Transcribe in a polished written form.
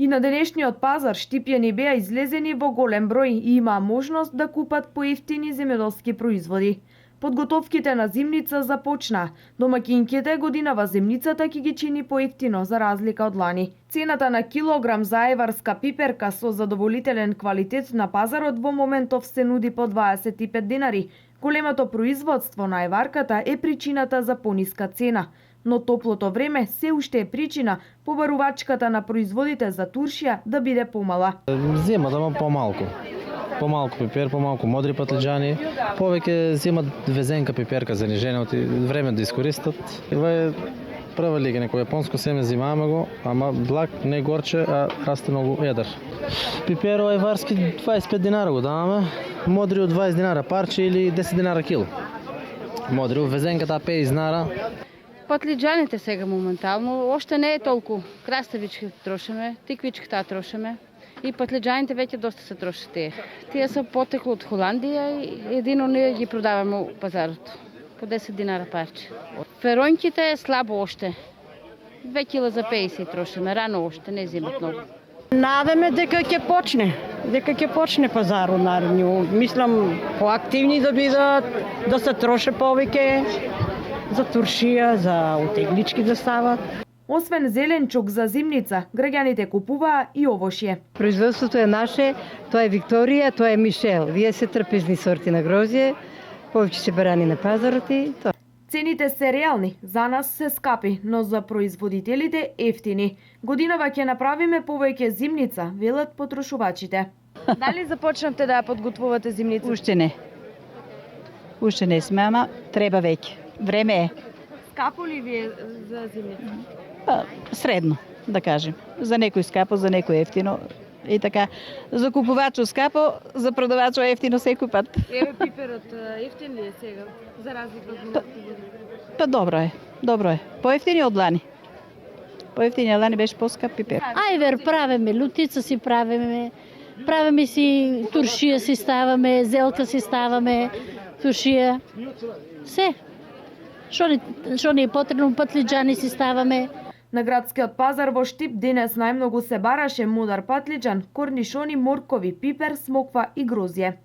И на денешниот пазар штипјани беа излезени во голем број и имаа можност да купат поевтини земјоделски производи. Подготовките на зимница започна. Домаќинките годинава зимницата ќе ги чини поевтино за разлика од лани. Цената на килограм за ајварска пиперка со задоволителен квалитет на пазарот во моментов се нуди по 25 динари. Големото производство на ајварката е причината за пониска цена. Но топлото време се уште е причина побарувачката на производите за туршија да биде помала. Зема да има помалку. Помалку пипер, помалку модри патлиџани, повеќе земат везенка пиперка за ниженото време да искористат. Ова е прва лига, некој јапонско семе зимаме го, ама благ, не горче, а расте многу едър. Пиперо ајварски 25 динара го даваме, модри од 20 динара парче или 10 динара кило. Модри везенката 50 динара. Патлиџаните сега моментално, още не е толку. Краставички трошиме, тиквичката трошиме и патлиџаните веќе доста се трошат тие. Тие са потекло од Холандија и едино ние ги продаваме у пазарот. По 10 динара парче. Феронките е слабо още. 2 кила за 50 трошиме, рано още, не зимат многу. Надаме дека ќе почне пазарот наредно. Мислам поактивни да бидат, да се троше повеќе за туршија, за утеглички да стават. Освен зеленчук за зимница, граѓаните купуваа и овошје. Производството е наше, тоа е Викторија, тоа е Мишел. Вие се трпезни сорти на грозје, повеќе се барани на пазарот и тоа. Цените се реални, за нас се скапи, но за производителите ефтини. Годинава ќе направиме повеќе зимница, велат потрошувачите. Дали започнавте да ја подготвувате зимница? Уште не. Уште не сме, ама треба веќе. Време е. Скапо ли ви е за зимница? Па, средно, да кажем. За некој скапо, за некој ефтино. И така, за купувачот скапо, за продавачот ефтино секој пат. Еве пиперот ефтин ли е сега, за разлика од минатите години? Па добро е. Поевтини од лани. Поевтини од лани беше поскап пипер. Ајвер правиме, лутица си правиме си туршија си ставаме, зелка си ставаме, туршија. Се. Што ни е потребно, патлиџани си ставаме. На градскиот пазар во Штип денес најмногу се бараше мудар патлиџан, корнишони, моркови, пипер, смоква и грозје.